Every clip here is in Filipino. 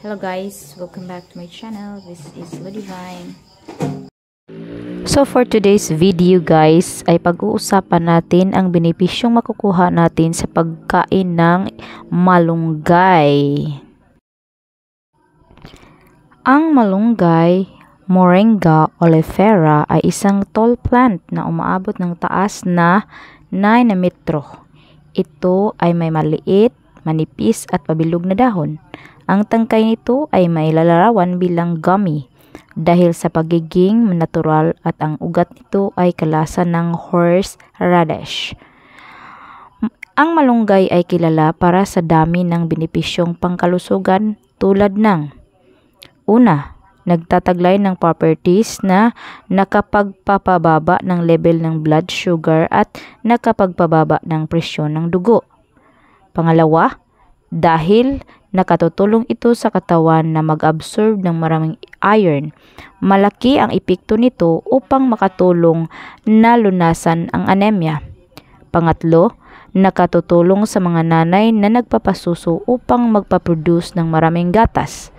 Hello guys, welcome back to my channel. This is Ludivine. So for today's video guys, ay pag-uusapan natin ang benepisyong makukuha natin sa pagkain ng malunggay. Ang malunggay, Moringa oleifera, ay isang tall plant na umaabot ng taas na 9 metro. Ito ay may maliit, manipis at pabilog na dahon. Ang tangkay nito ay may lalarawan bilang gummy dahil sa pagiging natural at ang ugat nito ay kalasa ng horseradish. Ang malunggay ay kilala para sa dami ng benepisyong pangkalusugan tulad ng una, nagtataglay ng properties na nakapagpapababa ng level ng blood sugar at nakapagpababa ng presyon ng dugo. Pangalawa, dahil nakatutulong ito sa katawan na mag-absorb ng maraming iron, malaki ang epekto nito upang makatulong na lunasan ang anemia. Pangatlo, nakatutulong sa mga nanay na nagpapasuso upang magpaproduce ng maraming gatas.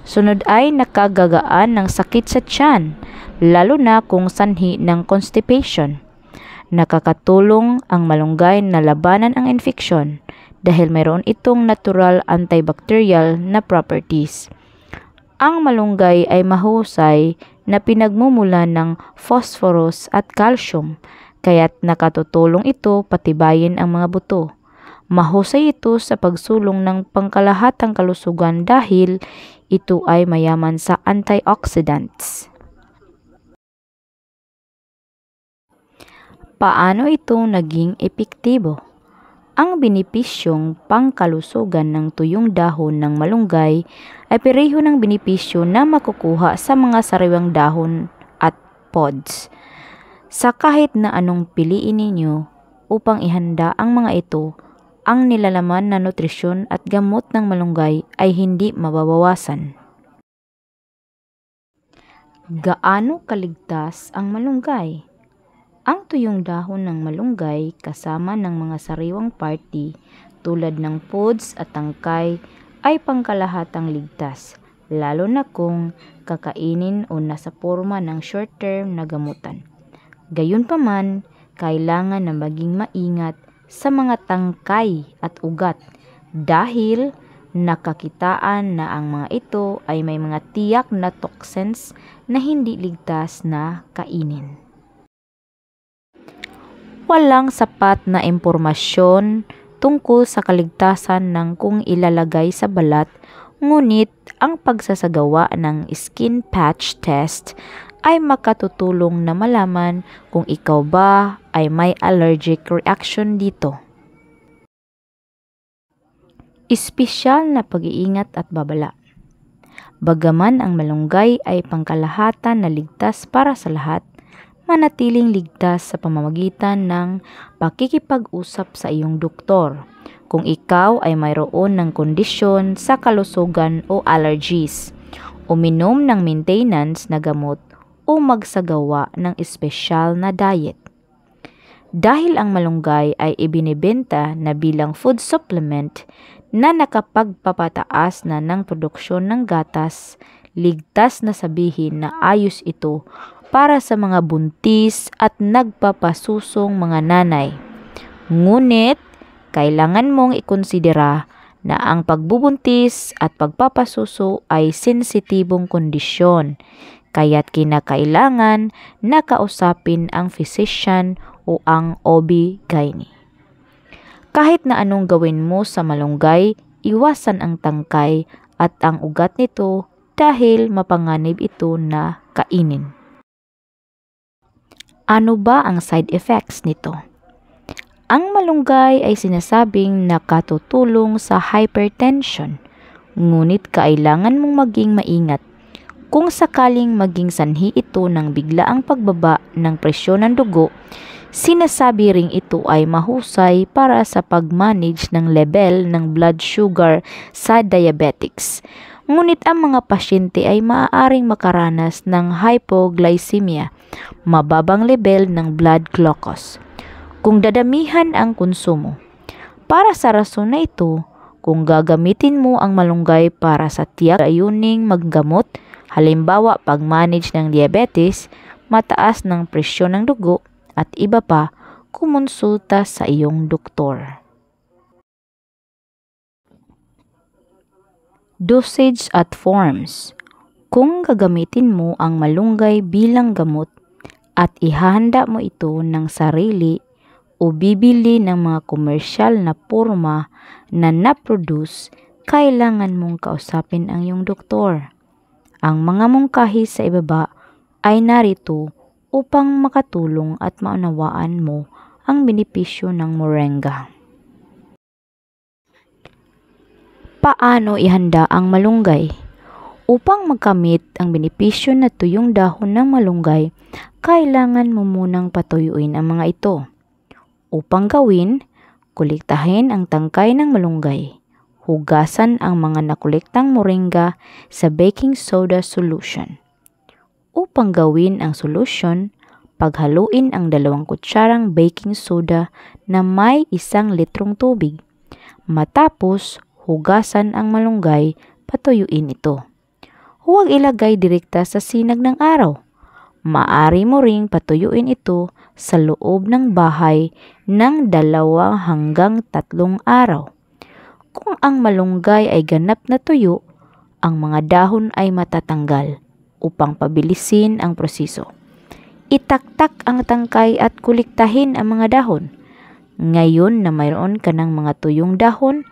Sunod ay nakagagaan ng sakit sa tiyan, lalo na kung sanhi ng constipation. Nakakatulong ang malunggay na labanan ang infeksyon dahil mayroon itong natural antibacterial na properties. Ang malunggay ay mahusay na pinagmumulan ng phosphorus at calcium, kaya't nakatutulong ito patibayin ang mga buto. Mahusay ito sa pagsulong ng pangkalahatang kalusugan dahil ito ay mayaman sa antioxidants. Paano ito naging epektibo? Ang benepisyong pangkalusugan ng tuyong dahon ng malunggay ay pareho ng benepisyo na makukuha sa mga sariwang dahon at pods. Sa kahit na anong piliin ninyo upang ihanda ang mga ito, ang nilalaman na nutrisyon at gamot ng malunggay ay hindi mababawasan. Gaano kaligtas ang malunggay? Ang tuyong dahon ng malunggay kasama ng mga sariwang party tulad ng pods at tangkay ay pangkalahatang ligtas, lalo na kung kakainin o nasa forma ng short-term na gamutan. Gayunpaman, kailangan na maging maingat sa mga tangkay at ugat dahil nakakitaan na ang mga ito ay may mga tiyak na toxins na hindi ligtas na kainin. Walang sapat na impormasyon tungkol sa kaligtasan ng kung ilalagay sa balat, ngunit ang pagsasagawa ng skin patch test ay makatutulong na malaman kung ikaw ba ay may allergic reaction dito. Espesyal na pag-iingat at babala. Bagaman ang malunggay ay pangkalahatan na ligtas para sa lahat, manatiling ligtas sa pamamagitan ng pakikipag-usap sa iyong doktor kung ikaw ay mayroon ng kondisyon sa kalusugan o allergies, uminom ng maintenance na gamot o magsagawa ng espesyal na diet. Dahil ang malunggay ay ibinibenta na bilang food supplement na nakapagpapataas na ng produksyon ng gatas, ligtas na sabihin na ayos ito para sa mga buntis at nagpapasusong mga nanay. Ngunit, kailangan mong ikonsidera na ang pagbubuntis at pagpapasuso ay sensitibong kondisyon, kaya't kinakailangan na kausapin ang physician o ang OB/GYN. Kahit na anong gawin mo sa malunggay, iwasan ang tangkay at ang ugat nito dahil mapanganib ito na kainin. Ano ba ang side effects nito? Ang malunggay ay sinasabing nakatutulong sa hypertension, ngunit kailangan mong maging maingat kung sakaling maging sanhi ito ng biglaang pagbaba ng presyon ng dugo. Sinasabi ring ito ay mahusay para sa pag-manage ng level ng blood sugar sa diabetics. Ngunit ang mga pasyente ay maaaring makaranas ng hypoglycemia, mababang level ng blood glucose, kung dadamihan ang konsumo. Para sa rason na ito, Kung gagamitin mo ang malunggay para sa tiyak ayuning maggamot, halimbawa pag-manage ng diabetes, mataas ng presyon ng dugo, at iba pa, kumonsulta sa iyong doktor. Dosage at forms. Kung gagamitin mo ang malunggay bilang gamot at ihahanda mo ito ng sarili o bibili ng mga komersyal na porma na na-produce, kailangan mong kausapin ang iyong doktor. Ang mga mungkahi sa ibaba ay narito upang makatulong at maunawaan mo ang benepisyo ng moringa. Paano ihanda ang malunggay? Upang magkamit ang benepisyo na tuyong dahon ng malunggay, kailangan mo munang patuyuin ang mga ito. Upang gawin, kuliktahin ang tangkay ng malunggay. Hugasan ang mga nakolektang moringa sa baking soda solution. Upang gawin ang solution, paghaluin ang 2 kutsarang baking soda na may 1 litrong tubig. Matapos, hugasan ang malunggay, patuyuin ito. Huwag ilagay direkta sa sinag ng araw. Maaari mo ring patuyuin ito sa loob ng bahay ng 2 hanggang 3 araw. Kung ang malunggay ay ganap na tuyo, ang mga dahon ay matatanggal upang pabilisin ang proseso. Itaktak ang tangkay at kuliktahin ang mga dahon. Ngayon na mayroon ka ng mga tuyong dahon,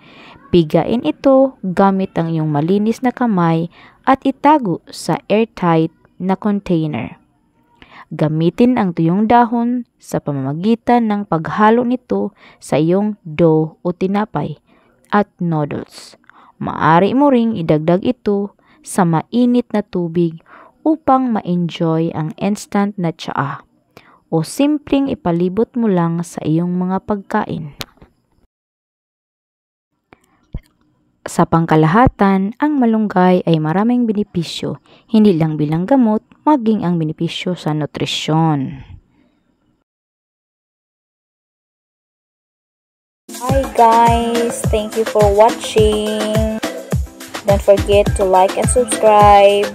pigain ito gamit ang iyong malinis na kamay at itago sa airtight na container. Gamitin ang tuyong dahon sa pamamagitan ng paghalo nito sa iyong dough o tinapay at noodles. Maaari mo ring idagdag ito sa mainit na tubig upang ma-enjoy ang instant na tsaa o simpleng ipalibot mo lang sa iyong mga pagkain. Sa pangkalahatan, ang malunggay ay maraming benepisyo, hindi lang bilang gamot, maging ang benepisyo sa nutrisyon. Hi guys, thank you for watching. Don't forget to like and subscribe.